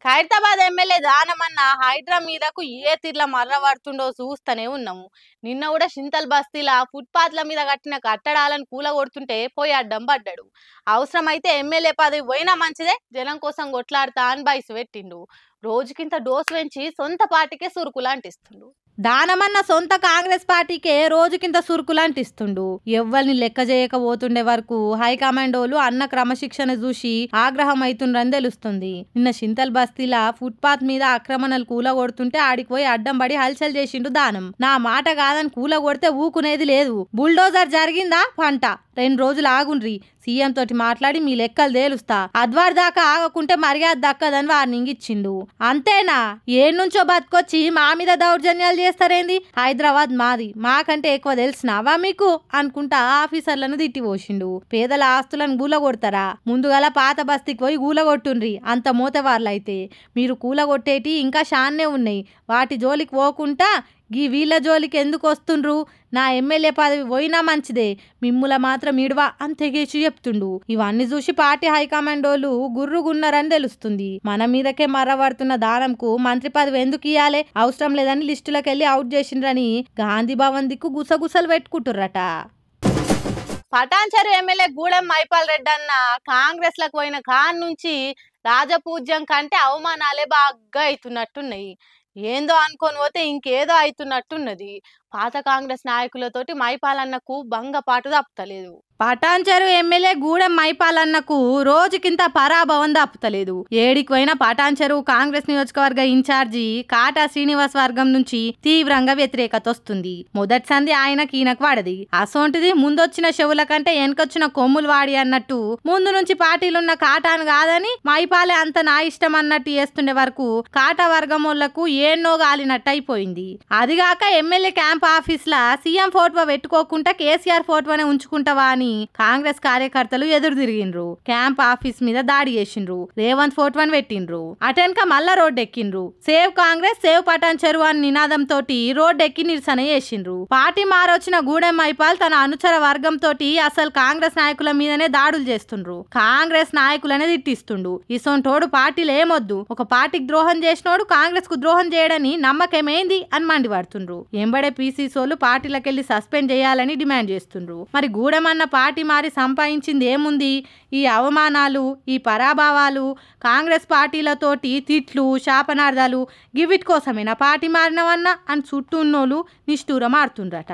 Khairatabad MLA దానమన్న Hydraa మీదకు ఏ తీర్ల మర్రబడుతుండో చూస్తూనే ఉన్నాము. నిన్న కూడా చింతల్ బస్తీల ఫుట్పాత్ల మీద కట్టిన కట్టడాలను కూలగొడుతుంటే పోయి అడ్డం పడ్డాడు. అవసరమైతే ఎమ్మెల్యే పదవి పోయినా మంచిదే, జనం కోసం కొట్లాడుతా అని బయసు పెట్టిండు. రోజుకింత డోసు పెంచి సొంత పార్టీకే సురుకులు అంటిస్తుండు. దానమన్న సొంత కాంగ్రెస్ పార్టీకే రోజుకింత సురుకులు అంటిస్తుండు. ఎవ్వరిని లెక్క చేయకపోతుండే వరకు హైకమాండోలు అన్న క్రమశిక్షణ చూసి ఆగ్రహం అవుతుండ్రని తెలుస్తుంది. నిన్న చింతల్ బస్తీల ఫుట్పాత్ మీద ఆక్రమణలు కూలగొడుతుంటే ఆడికి పోయి అడ్డం పడి హల్చల్ చేసిండు దానం. నా మాట కాదని కూలగొడితే ఊకునేది లేదు. బుల్డోజర్ జరిగిందా పంట 2 రోజులు ఆగుండ్రి, సీఎం తోటి మాట్లాడి మీ లెక్కలు తేలుస్తా, అద్వార్ దాకా ఆగకుంటే మర్యాద దక్కదని వార్నింగ్ ఇచ్చిండు. అంతేనా? ఏడ్నుంచో బతుకొచ్చి మా మీద దౌర్జన్యాలు చేస్తారేంది? హైదరాబాద్ మాది, మాకంటే ఎక్కువ తెలిసినావా మీకు అనుకుంటా ఆఫీసర్లను తిట్టిపోసిండు. పేదల ఆస్తులను గూలగొడతారా? ముందుగల పాత బస్తీకి పోయి గూలగొట్టుండ్రి. అంత మోతవార్లైతే మీరు కూలగొట్టేటి ఇంకా షాన్నే ఉన్నాయి. వాటి జోలికి పోకుంటా గీ వీళ్ళ జోలికి ఎందుకు వస్తుండ్రు? నా ఎమ్మెల్యే పదవి పోయినా మంచిదే, మిమ్ముల మాత్రం ఇడవా అని తెగేసి చెప్తుండు. ఇవన్నీ చూసి పార్టీ హైకమాండోలు గుర్రుగున్నారని తెలుస్తుంది. మన మీదకే మర్రబడుతున్న దానంకు మంత్రి పదవి ఎందుకు ఇయ్యాలే? అవసరం లేదని లిస్టులకు వెళ్ళి అవుట్ చేసిండ్రని గాంధీ భవన్ దిక్కు గుసగుసలు పెట్టుకుంటుర్రట. పటాన్చెరు ఎమ్మెల్యే గూడెం మైపాల్ రెడ్డి అన్న కాంగ్రెస్ లకు పోయిన కాన్ నుంచి రాజపూజ్యం కంటే అవమానాలే బాగా అవుతున్నట్టున్నాయి. ఏందో అనుకొని పోతే ఇంకేదో అవుతున్నట్టున్నది. పాత కాంగ్రెస్ నాయకులతోటి మైపాలన్నకు భంగపాటు తప్పుతలేదు. పటాన్చెరు ఎమ్మెల్యే గూడెం మైపాలన్నకు రోజుకింత పరాభవం తప్పుతలేదు. ఏడికి పోయిన పటాన్చెరు కాంగ్రెస్ నియోజకవర్గ ఇన్ఛార్జి కాటా శ్రీనివాస్ వర్గం నుంచి తీవ్రంగా వ్యతిరేకత వస్తుంది. మొదటి సంధి ఆయనకి ఈయనకు వాడది. అసోంటిది ముందొచ్చిన చెవుల కంటే వెనకొచ్చిన కొమ్ములు వాడి అన్నట్టు ముందు నుంచి పార్టీలున్న కాటాను కాదని మైపాలే అంత నా ఇష్టం అన్నట్టు చేస్తుండే వరకు కాటా వర్గం వాళ్లకు ఏన్నో గాలినట్టు అయిపోయింది. అదిగాక ఎమ్మెల్యే క్యాంప్ ఆఫీస్ లా సీఎం ఫోటో పెట్టుకోకుండా కేసీఆర్ ఫోటోనే ఉంచుకుంటావా అని కాంగ్రెస్ కార్యకర్తలు ఎదురు తిరిగిండ్రు. క్యాంప్ ఆఫీస్ మీద దాడి చేసిండ్రు. రేవంత్ ఫోటోని పెట్టిండ్రు. అటెన్క మళ్ళా రోడ్డు ఎక్కిండ్రు. సేవ్ కాంగ్రెస్ సేవ్ పటాన్చెరు అని నినాదం తోటి రోడ్డు ఎక్కి నిరసన చేసిండ్రు. పార్టీ మారొచ్చిన గూడెం మైపాల్ తన అనుచర వర్గం తోటి అసలు కాంగ్రెస్ నాయకుల మీదనే దాడులు చేస్తుండ్రు. కాంగ్రెస్ నాయకులనే తిట్టిస్తుండు. ఇసొంటోడు పార్టీలు ఏమొద్దు, ఒక పార్టీకి ద్రోహం చేసినోడు కాంగ్రెస్ కు ద్రోహం చేయడని నమ్మకమేంది అని మండిపడుతుండ్రు. ఎంబడే పీసీసోలు పార్టీలకెళ్లి సస్పెండ్ చేయాలని డిమాండ్ చేస్తుండ్రు. మరి గూడెం అన్న పార్టీ మారి సంపాదించింది ఏముంది? ఈ అవమానాలు, ఈ పరాభవాలు, కాంగ్రెస్ పార్టీలతోటి తిట్లు, శాపనార్థాలు గివిట్ కోసమేనా పార్టీ మారినవన్నా అని చుట్టూ ఉన్నోళ్ళు నిష్ఠూరం ఆడుతుండ్రట.